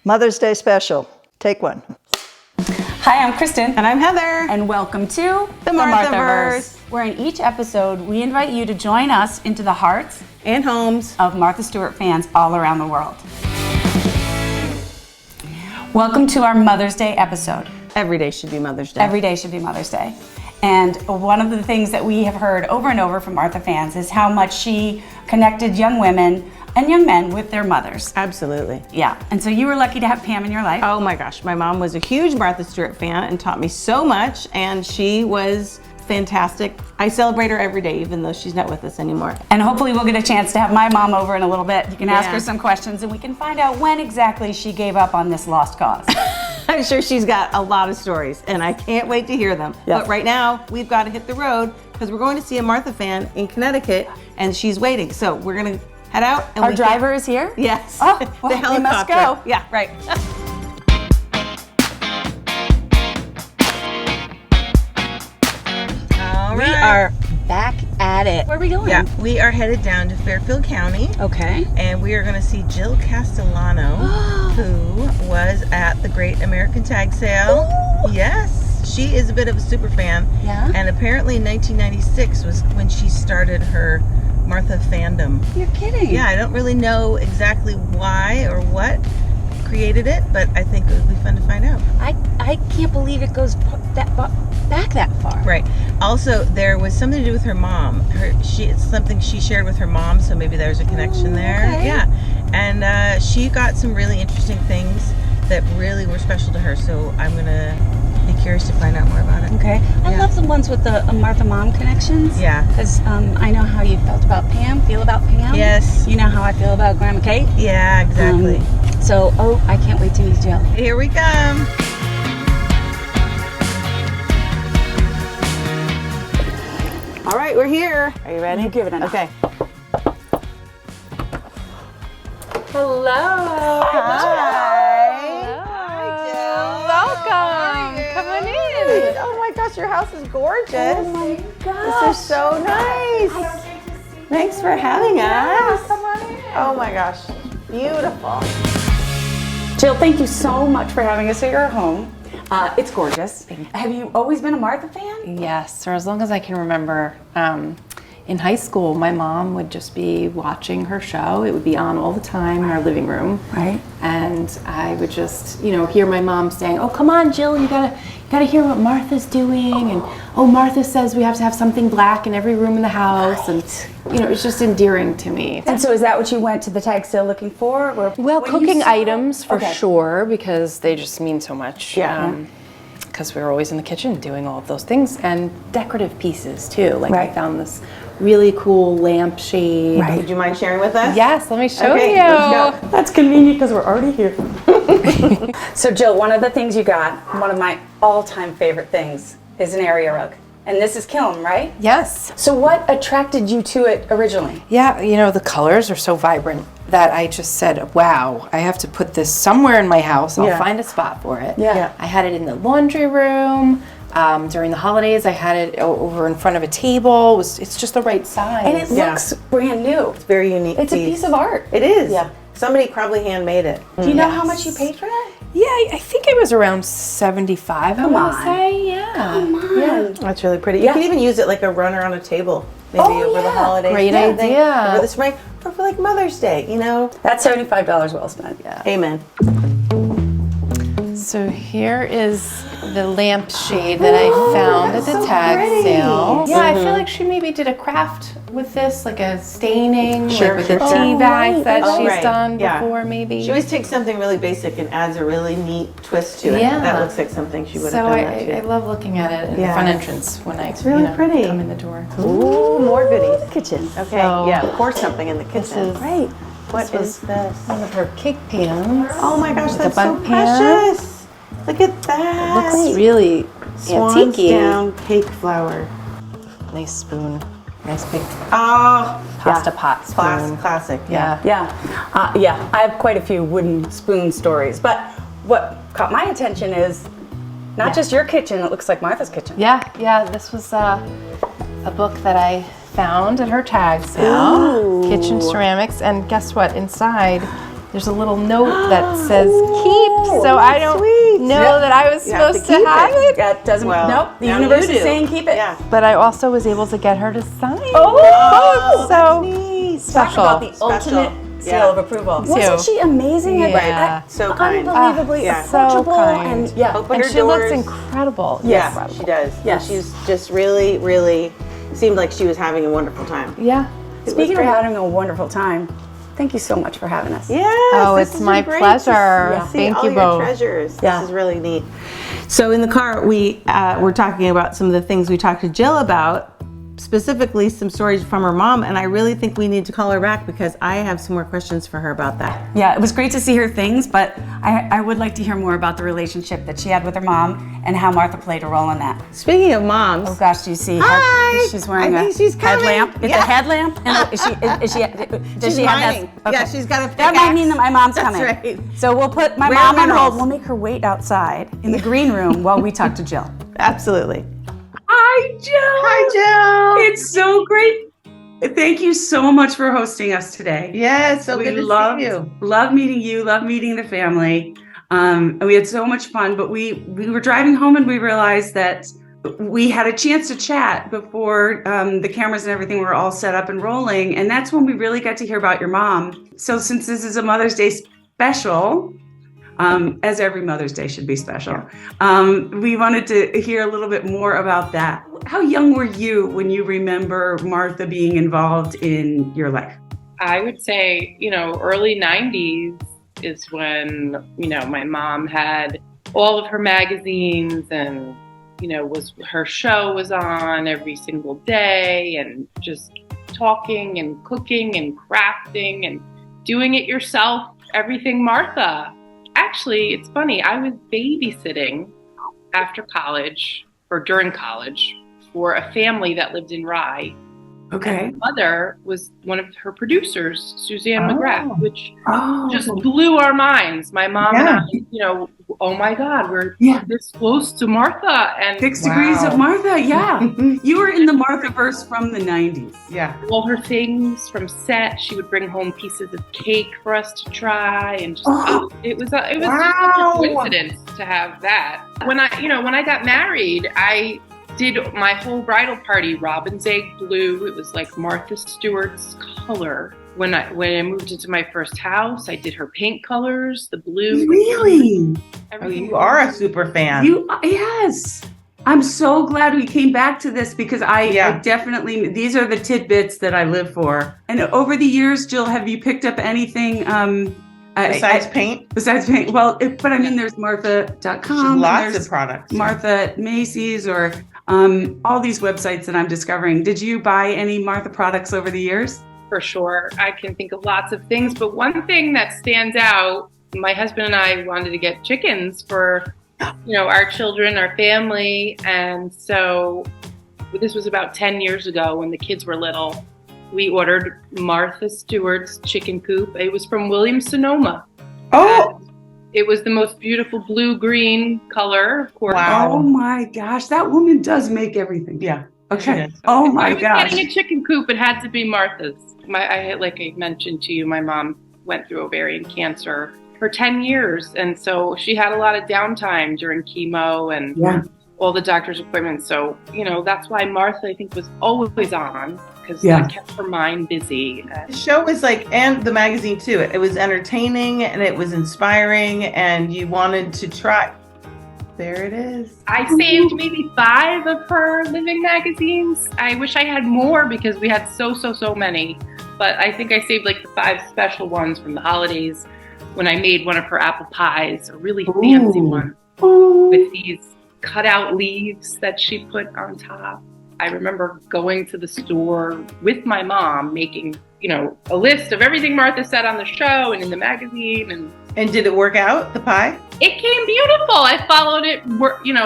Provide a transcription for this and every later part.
Mother's Day special. Take one. Hi, I'm Kristin. And I'm Heather. And welcome to the Marthaverse, where in each episode we invite you to join us into the hearts and homes of Martha Stewart fans all around the world. Welcome to our Mother's Day episode. Every day should be Mother's Day. Every day should be Mother's Day. And one of the things that we have heard over and over from Martha fans is how much she connected young women and young men with their mothers. Absolutely. Yeah, and so you were lucky to have Pam in your life. Oh my gosh, my mom was a huge Martha Stewart fan and taught me so much, and she was fantastic. I celebrate her every day, even though she's not with us anymore. And hopefully we'll get a chance to have my mom over in a little bit. You can ask Yeah. her some questions and we can find out when exactly she gave up on this lost cause. I'm sure she's got a lot of stories, and I can't wait to hear them. Yes. But right now, we've got to hit the road because we're going to see a Martha fan in Connecticut, and she's waiting. So we're going to head out. And Our driver is here? Yes. Oh, well, the helicopter. we must go. Yeah, right. All right. We are back at it. Where are we going? Yeah, we are headed down to Fairfield County. Okay. And we are going to see Jill Castellano, who was at the Great American Tag Sale. Ooh. Yes, she is a bit of a super fan. Yeah. And apparently 1996 was when she started her Martha fandom. You're kidding. Yeah, I don't really know exactly why or what created it, but I think it would be fun to find out. I can't believe it goes back that far. Right. Also, there was something to do with her mom. It's something she shared with her mom, so maybe there's a connection there. Okay. Yeah. And she got some really interesting things that really were special to her, so I'm going to be curious to find out more about it. Okay. I Yeah. love the ones with the Martha mom connections. Yeah. Because I know how you feel about Pam. Yes. You know how I feel about Grandma Kate. Yeah, exactly. I can't wait to meet Jill. Here we come. All right, we're here. Are you ready? You give it a knock. Okay. Hello. Hi. Welcome. Come on in. Oh my gosh, your house is gorgeous. Oh my gosh. This is so nice. Thanks for having us. Oh my gosh, beautiful. Jill, thank you so much for having us at your home. It's gorgeous. Have you always been a Martha fan? Yes, or as long as I can remember. In high school, my mom would just be watching her show. It would be on all the time in our living room. Right. And I would just, hear my mom saying, "Oh, come on, Jill, you gotta hear what Martha's doing." And, "Oh, Martha says we have to have something black in every room in the house." Right. And, it's just endearing to me. And so is that what you went to the tag sale looking for? Or Well, when you cooking saw- items for Okay. sure, because they just mean so much. Yeah. Because we were always in the kitchen doing all of those things, and decorative pieces too. Like Right. I found this really cool lampshade. Right. Would you mind sharing with us? Yes, let me show Okay, you. let's go. That's convenient because we're already here. So Jill, one of the things you got, one of my all-time favorite things, is an area rug. And this is Kiln, right? Yes. So what attracted you to it originally? Yeah, the colors are so vibrant that I just said, wow, I have to put this somewhere in my house. I'll Yeah. find a spot for it. Yeah. I had it in the laundry room. During the holidays, I had it over in front of a table. It's just the right size. And it Yeah. looks brand new. It's very unique. It's a piece of art. It is. Yeah. Somebody probably handmade it. Do you know how much you paid for that? Yeah, I think it was around 75, I want on. to say. Yeah. Come on. Yeah. That's really pretty. Yeah. You can even use it like a runner on a table, maybe Oh, over the yeah. holidays. Great Yeah, idea. Over the spring, or for like Mother's Day, That's $75 well spent. Yeah. Amen. So here is the lampshade that I found at the tag sale. Yeah, I feel like she maybe did a craft with this, like a staining, Sure, like with sure, the sure. tea bags that Oh, she's right. done Yeah. before, maybe. She always takes something really basic and adds a really neat twist to it. Yeah. That looks like something she would So have done that I too. love looking at it in Yeah. the front entrance when I really pretty. come in the door. Ooh, more goodies. Kitchen. Okay, So- yeah, pour something in the kitchen. is- Right. What this is this? One of her cake pans. Oh my gosh, With a that's so bun pan. precious. Look at that. Looks really Swan's antique-y. down cake flour. Nice spoon. Nice big Oh, pasta pot spoon. classic. Yeah. Yeah, I have quite a few wooden spoon stories, but what caught my attention is not just your kitchen, it looks like Martha's kitchen. Yeah, this was a book that I found at her tag sale, Kitchen Ceramics, and guess what? Inside there's a little note that says keep. So I don't know that I was supposed to have it. That doesn't, nope, the now universe you is do. saying keep it. Yeah. But I also was able to get her to sign. Oh, so talk special. about the ultimate seal of approval. Wasn't she amazing? Yeah. So kind. Unbelievably so approachable kind. and Open And her she looks doors. incredible. Yeah, she does. Yes. And she's just really, really seemed like she was having a wonderful time. Yeah. Speaking of having a wonderful time, thank you so much for having us. Yes, Oh, this it's has my been great pleasure. to see Thank all you your both. treasures. Yeah. This is really neat. So in the car, we were talking about some of the things we talked to Jill about, specifically some stories from her mom, and I really think we need to call her back because I have some more questions for her about that. Yeah, it was great to see her things, but I would like to hear more about the relationship that she had with her mom and how Martha played a role in that. Speaking of moms, Oh gosh, do you see? Hi! She's wearing I think a she's coming. headlamp. It's Yeah. a headlamp. And does she she's have mining. that? Yeah, she's got a That might mean that my mom's That's coming. right. So we'll put my Rare mom on hold. minerals. We'll make her wait outside in the green room while we talk to Jill. Absolutely. Hi, Jill. Hi, Jill. It's so great. Thank you so much for hosting us today. Yeah, it's so good to see you. Love meeting you. Love meeting the family. And we had so much fun. But we were driving home and we realized that we had a chance to chat before the cameras and everything were all set up and rolling. And that's when we really got to hear about your mom. So since this is a Mother's Day special, as every Mother's Day should be special, we wanted to hear a little bit more about that. How young were you when you remember Martha being involved in your life? I would say, early 90s is when, my mom had all of her magazines and, her show was on every single day and just talking and cooking and crafting and doing it yourself, everything Martha. Actually, it's funny, I was babysitting after college or during college for a family that lived in Rye. Okay. And my mother was one of her producers, Suzanne McGrath, which Oh. just blew our minds. My mom and I, oh my God, we're this close to Martha. And 6 Degrees of Martha, yeah. You were in the Marthaverse from the 90s. Yeah. all her things from set. She would bring home pieces of cake for us to try, and just it was just a coincidence to have that. When I got married, I did my whole bridal party robin's egg blue. It was like Martha Stewart's color. When I moved into my first house, I did her paint colors, the blue. Really? Oh, you are a super fan. Yes. I'm so glad we came back to this because I definitely, these are the tidbits that I live for. And over the years, Jill, have you picked up anything Besides paint? Besides paint. Well, but I mean, there's Martha.com. Lots of products. Martha at Macy's or all these websites that I'm discovering. Did you buy any Martha products over the years? For sure. I can think of lots of things, but one thing that stands out, my husband and I wanted to get chickens for, our children, our family. And so this was about 10 years ago when the kids were little. We ordered Martha Stewart's chicken coop. It was from Williams-Sonoma. Oh, And it was the most beautiful blue-green color, of course. Wow. Oh my gosh, that woman does make everything. yeah. Okay. Oh my I was gosh. getting a chicken coop. It had to be Martha's. Like I mentioned to you, my mom went through ovarian cancer for 10 years. And so she had a lot of downtime during chemo and all the doctor's appointments. So, that's why Martha, I think, was always on because that kept her mind busy. The show was and the magazine too. It was entertaining and it was inspiring and you wanted to try. There it is. I saved maybe 5 of her living magazines. I wish I had more because we had so many. But I think I saved the 5 special ones from the holidays when I made one of her apple pies, a really fancy one with these cutout leaves that she put on top. I remember going to the store with my mom, making, a list of everything Martha said on the show and in the magazine. And did it work out, the pie? It came beautiful. I followed it,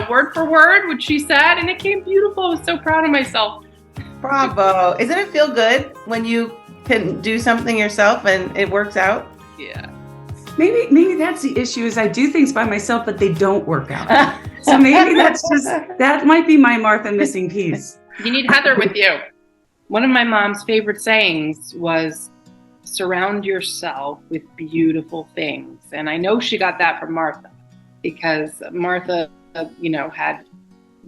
word for word, what she said, and it came beautiful. I was so proud of myself. Bravo. Isn't it feel good when you can do something yourself and it works out? Yeah. Maybe that's the issue is I do things by myself, but they don't work out. So maybe that might be my Martha missing piece. You need Heather with you. One of my mom's favorite sayings was, surround yourself with beautiful things. And I know she got that from Martha, because Martha, had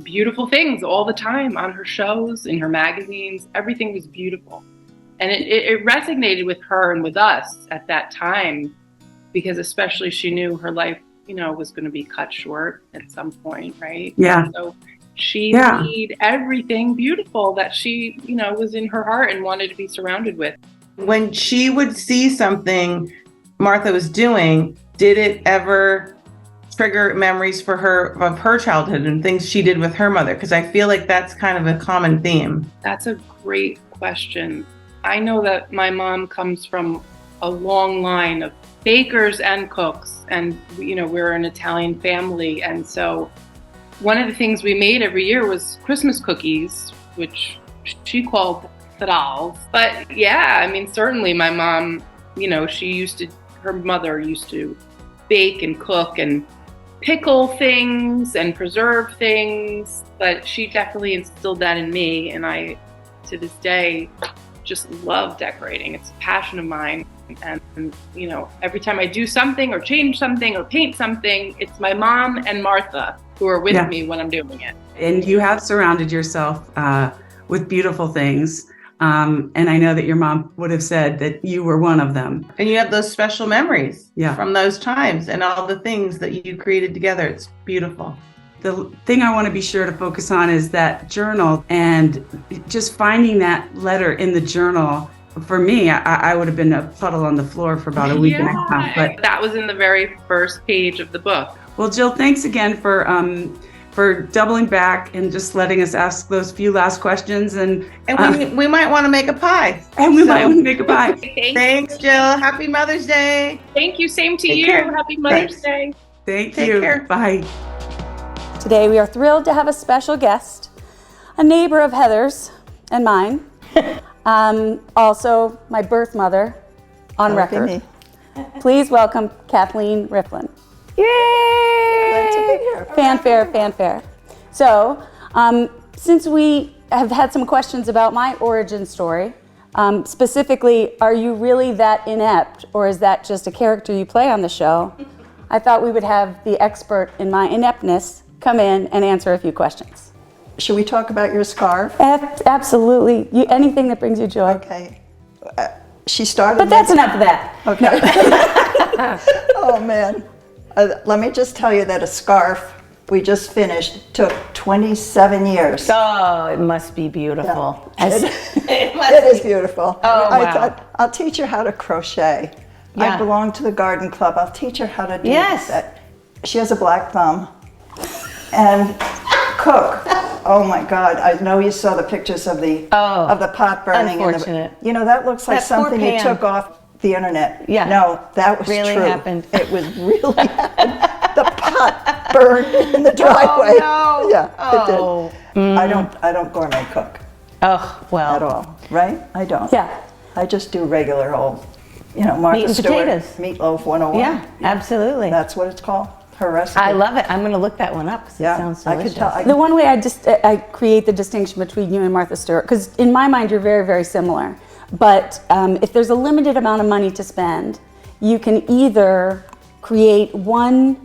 beautiful things all the time on her shows, in her magazines. Everything was beautiful. And it resonated with her and with us at that time, because especially she knew her life, was going to be cut short at some point, right? Yeah. So she made everything beautiful that she, was in her heart and wanted to be surrounded with. When she would see something Martha was doing, did it ever trigger memories for her of her childhood and things she did with her mother? Because I feel like that's kind of a common theme. That's a great question. I know that my mom comes from a long line of bakers and cooks, and we're an Italian family, and so one of the things we made every year was Christmas cookies, which she called dolls. But yeah, certainly my mom, her mother used to bake and cook and pickle things and preserve things, but she definitely instilled that in me, and I, to this day, just love decorating. It's a passion of mine. And every time I do something or change something or paint something, it's my mom and Martha who are with me when I'm doing it. And you have surrounded yourself with beautiful things. And I know that your mom would have said that you were one of them. And you have those special memories Yeah. from those times and all the things that you created together. It's beautiful. The thing I want to be sure to focus on is that journal, and just finding that letter in the journal. For me, I would have been a puddle on the floor for about a week and a half. But that was in the very first page of the book. well, Jill, thanks again for doubling back and just letting us ask those few last questions. And we might want to make a pie. And we might want to make a pie. Thanks, Jill. Happy Mother's Day. Thank you. Same to Take you. care. Happy Mother's Thanks. Day. Thank Take you. care. Bye. Today we are thrilled to have a special guest, a neighbor of Heather's and mine, also my birth mother on That would be record. me. Please welcome Kathleen Rifflin. Glad to be here. Fanfare, fanfare. So, since we have had some questions about my origin story, specifically, are you really that inept, or is that just a character you play on the show? I thought we would have the expert in my ineptness come in and answer a few questions. Should we talk about your scarf? Absolutely. Anything that brings you joy. Okay. She started. But that's enough of that. Okay. Oh man. Let me just tell you that a scarf we just finished took 27 years. Oh, it must be beautiful. It is beautiful. Oh, I wow. thought, I'll teach her how to crochet. Yeah. I belong to the garden club. I'll teach her how to do Yes. that. She has a black thumb. And cook. Oh my God! I know you saw the pictures of the pot burning. Unfortunate. That looks like That poor something you Pam. took off the internet. Yeah. No, that was Really true. happened. It was really happened. The pot burned in the driveway. Oh, no. Yeah, Oh. it did. I don't gourmet cook Oh, well. at all. Right? I don't. Yeah. I just do regular old, Martha Meat and Stewart potatoes. meatloaf 101. Yeah, absolutely. That's what it's called. Her recipe. I love it. I'm going to look that one up because Yeah, it sounds I delicious. could tell. The one way I create the distinction between you and Martha Stewart, because in my mind you're very, very similar. But if there's a limited amount of money to spend, you can either create one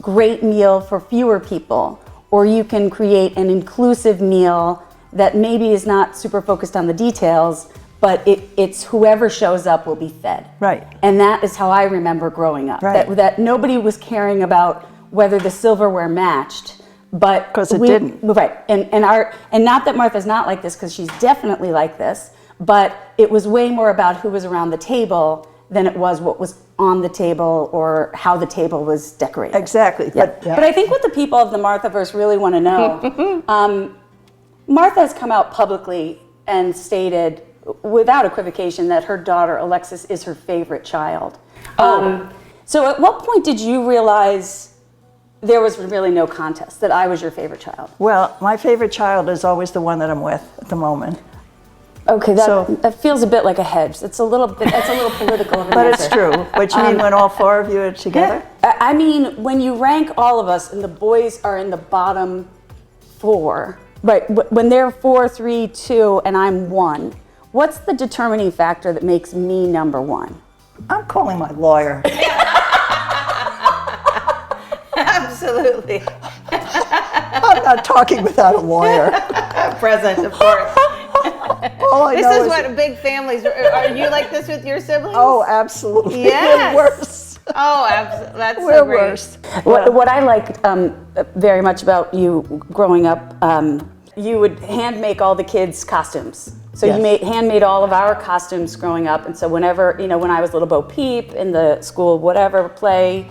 great meal for fewer people, or you can create an inclusive meal that maybe is not super focused on the details, but it's whoever shows up will be fed. Right. And that is how I remember growing up. Right. That nobody was caring about whether the silverware matched, but 'Cause it didn't. Right. And not that Martha's not like this, because she's definitely like this, but it was way more about who was around the table than it was what was on the table or how the table was decorated. Exactly. Yeah. But But I think what the people of the Marthaverse really want to know, Martha has come out publicly and stated without equivocation that her daughter Alexis is her favorite child. So at what point did you realize there was really no contest, that I was your favorite child? Well, my favorite child is always the one that I'm with at the moment. Okay, So- that feels a bit like a hedge. That's a little political of an But answer. it's true. But you mean when all four of you are together? I mean, when you rank all of us and the boys are in the bottom four, right, when they're 4, 3, 2, and I'm 1, What's the determining factor that makes me number one? I'm calling my lawyer. Absolutely. I'm not talking without a lawyer. Present, of course. All I This know is what big families are. You like this with your siblings? Oh, absolutely. Yes. We're worse. Oh, absolutely. That's We're so great. worse. What I liked very much about you growing up, you would hand make all the kids costumes. So Yes. you handmade all of our costumes growing up, and so whenever, when I was little Bo Peep in the school whatever play,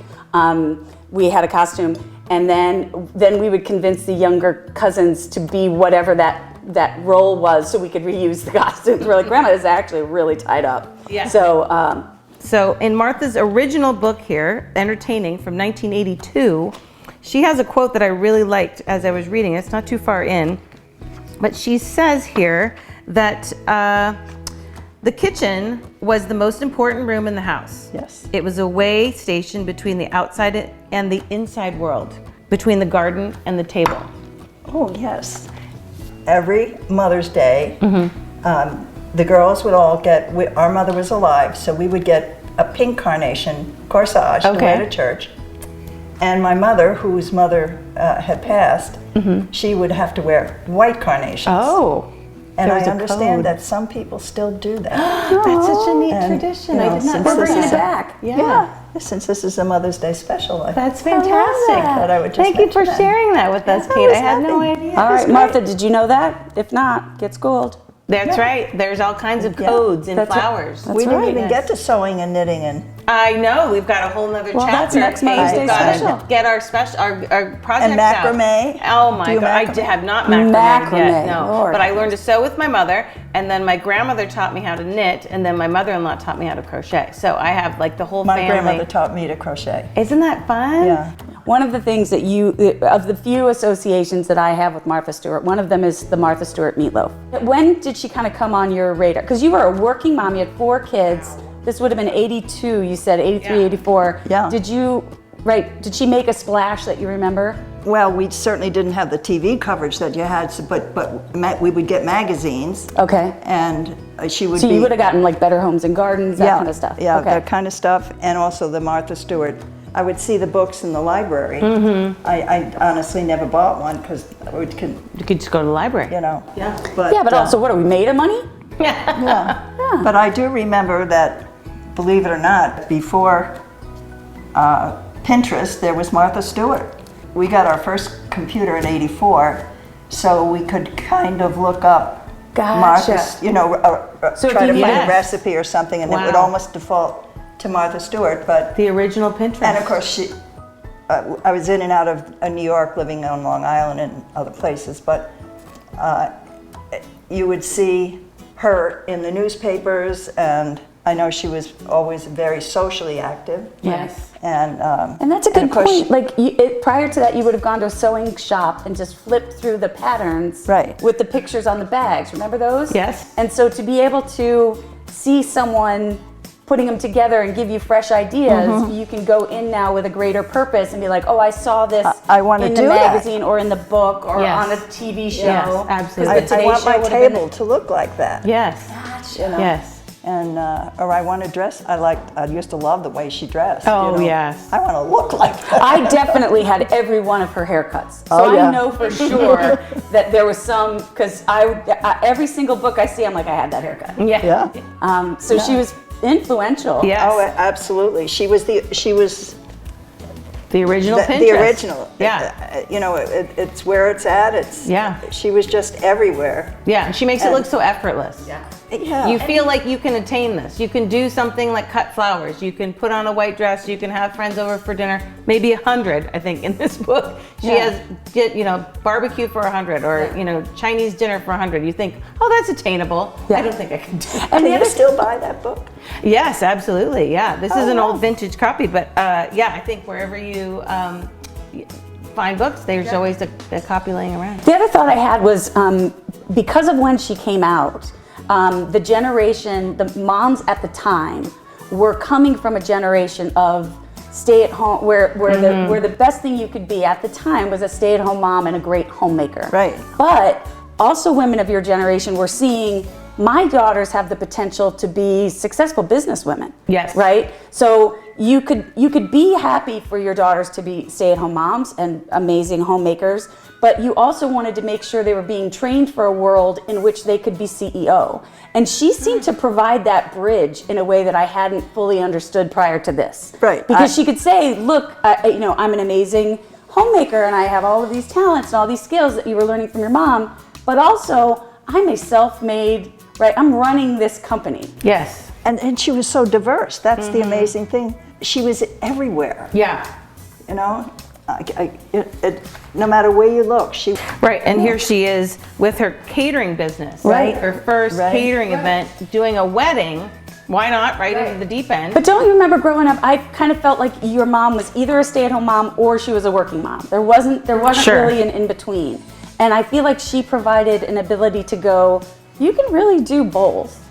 we had a costume, and then we would convince the younger cousins to be whatever that role was, so we could reuse the costumes. We're like, Grandma is actually really tied up. Yeah. So in Martha's original book here, Entertaining, from 1982, she has a quote that I really liked as I was reading. It's not too far in, but she says here that the kitchen was the most important room in the house. Yes. It was a way station between the outside and the inside world, between the garden and the table. Oh, yes. Every Mother's Day, the girls would all get, our mother was alive, so we would get a pink carnation corsage to wear to church. And my mother, whose mother had passed, she would have to wear white carnations. Oh. And there I was a understand code. that some people still do that. That's such a neat And, tradition. you know, I did not since know this bringing is it a- back. Yeah. Since this is a Mother's Day special, That's I love fantastic. thought I would just Thank you for mention that. sharing that with us, Yeah, Kate. I was had no nothing. idea. all That's right, great. Martha, did you know that? If not, get schooled. That's right. There's all kinds of codes and That's right. flowers. That's we didn't right. even get to sewing and knitting and I know. We've got a whole nother Well, that's chapter. next Kate. Mother's We've Day gotta special. Get our special, our projects macrame. out. Oh my Do you God! I macrame? have not macrame yet. Macrame, No, Lord. but I learned to sew with my mother, and then my grandmother taught me how to knit, and then my mother-in-law taught me how to crochet. So I have like the whole my family. grandmother taught me to crochet. Isn't that fun? Yeah. One of the things that of the few associations that I have with Martha Stewart, one of them is the Martha Stewart meatloaf. When did she kind of come on your radar? Because you were a working mom, you had 4 kids. This would have been 82, you said, 83, Yeah. 84. Yeah. Did she make a splash that you remember? Well, we certainly didn't have the TV coverage that you had, but we would get magazines. Okay. And she would So be. you would have gotten like Better Homes and Gardens, that kind of stuff. Yeah, Okay. that kind of stuff, and also the Martha Stewart. I would see the books in the library. I honestly never bought one because You could just go to the library. Yeah. But also, what are we made of money? Yeah. But I do remember that, believe it or not, before Pinterest, there was Martha Stewart. We got our first computer in '84, so we could kind of look up Gotcha. Martha's, So try if to you- find Yes. a recipe or something, and it would Wow. almost default to Martha Stewart. But The original Pinterest. and of course, I was in and out of New York, living on Long Island and other places, but you would see her in the newspapers, and I know she was always very socially active. Yes. And And that's a good of course point. Like prior to that, you would have gone to a sewing shop and just flipped through the patterns Right. with the pictures on the bags. Remember those? Yes. And so to be able to see someone putting them together and give you fresh ideas, you can go in now with a greater purpose and be like, oh, I saw this I wanna in do the that. magazine or in the book or Yes. on a TV show. Yes, absolutely. 'Cause the I Today want Show my would have been- table to look like that. Yes. You know? Yes. And or I want to dress. I used to love the way she dressed. Oh, yes. I want to look like that. I definitely had every one of her haircuts. So Oh, yeah. I know for sure that there was some, because every single book I see, I'm like, I had that haircut. Yeah. Yeah. So she was influential. Yes. Oh, absolutely. She was The original Pinterest. the original. Yeah. It's where it's at. Yeah. She was just everywhere. Yeah. And she makes it look so effortless. Yeah. Yeah. You feel like you can attain this. You can do something like cut flowers. You can put on a white dress. You can have friends over for dinner. Maybe 100, I think, in this book. She Yeah. has, barbecue for 100 or, Chinese dinner for 100. You think, oh, that's attainable. Yeah. I don't think I can do that. Can you still buy that book? Yes, absolutely. Yeah. This is an wow. old vintage copy, but I think wherever you find books, there's always a copy laying around. The other thought I had was because of when she came out, the generation, the moms at the time, were coming from a generation of stay-at-home, where the best thing you could be at the time was a stay-at-home mom and a great homemaker. Right. But also women of your generation were seeing my daughters have the potential to be successful businesswomen. Yes. Right? So you could be happy for your daughters to be stay-at-home moms and amazing homemakers, but you also wanted to make sure they were being trained for a world in which they could be CEO. And she seemed to provide that bridge in a way that I hadn't fully understood prior to this. Right. Because she could say, look, I'm an amazing homemaker and I have all of these talents and all these skills that you were learning from your mom, but also I'm a self-made, right? I'm running this company. Yes. And she was so diverse. That's the amazing thing. She was everywhere. Yeah. You know, no matter where you look, she. Right, and here she is with her catering business, right? Her first catering event, doing a wedding. Why not? Right into the deep end. But don't you remember growing up? I kind of felt like your mom was either a stay-at-home mom or she was a working mom. There wasn't really an in between. And I feel like she provided an ability to go, you can really do both.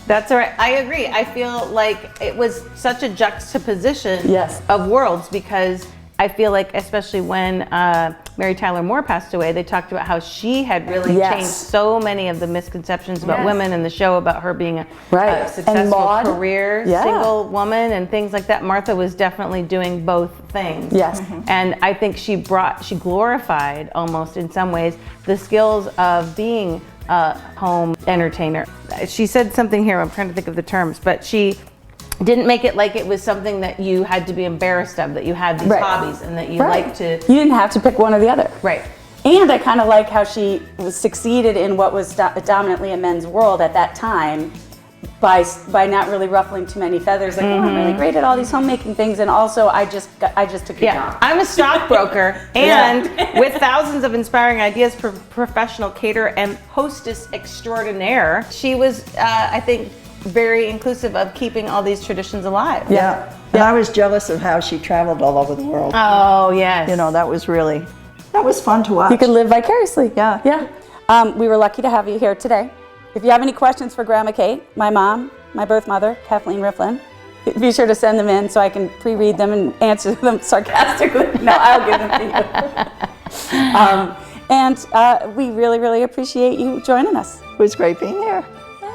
That's all right. I agree. I feel like it was such a juxtaposition Yes. of worlds, because I feel like, especially when Mary Tyler Moore passed away, they talked about how she had really changed so many of the misconceptions about women in the show, about her being a successful career single woman and things like that. Martha was definitely doing both things. Yes. And I think she glorified almost in some ways the skills of being a home entertainer. She said something here, I'm trying to think of the terms, but she didn't make it like it was something that you had to be embarrassed of, that you had these hobbies and that you like to. You didn't have to pick one or the other. Right. And I kind of like how she succeeded in what was dominantly a men's world at that time by not really ruffling too many feathers. Like, oh, I'm really great at all these homemaking things, and also I just took your job. I'm a stockbroker, and with thousands of inspiring ideas for professional caterer and hostess extraordinaire, she was, I think, very inclusive of keeping all these traditions alive. Yeah. And I was jealous of how she traveled all over the world. Oh, yes. You know, that was fun to watch. You could live vicariously. Yeah. Yeah. We were lucky to have you here today. If you have any questions for Grandma Kate, my mom, my birth mother, Kathleen Rifflin, be sure to send them in so I can pre-read them and answer them sarcastically. No, I'll give them to you. We really, really appreciate you joining us. It was great being here.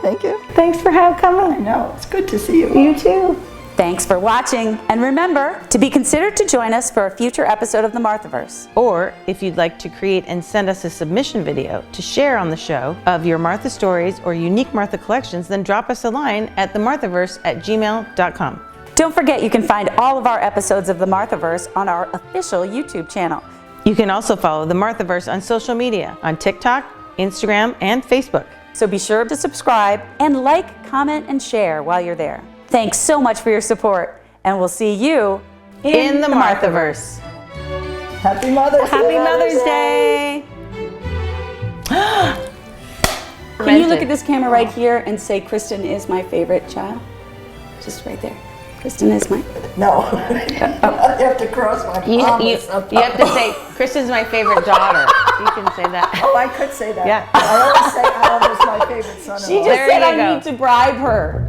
Thank you. Thanks for coming. I know, it's good to see you. You too. Thanks for watching, and remember to be considered to join us for a future episode of the Marthaverse. Or if you'd like to create and send us a submission video to share on the show of your Martha stories or unique Martha collections, then drop us a line at themarthaverse@gmail.com. Don't forget, you can find all of our episodes of the Marthaverse on our official YouTube channel. You can also follow the Marthaverse on social media, on TikTok, Instagram, and Facebook. So be sure to subscribe and like, comment, and share while you're there. Thanks so much for your support, and we'll see you In the Marthaverse. Happy Mother's Day. Happy Mother's Day. Can you look at this camera right here and say, Kristin is my favorite child? Just right there. Kristin is my... No. I have to cross my promise. You have to say, Kristin's my favorite daughter. You can say that. Oh, I could say that. Yeah. I always say Oliver's my favorite son-in-law. She just said I need to bribe her.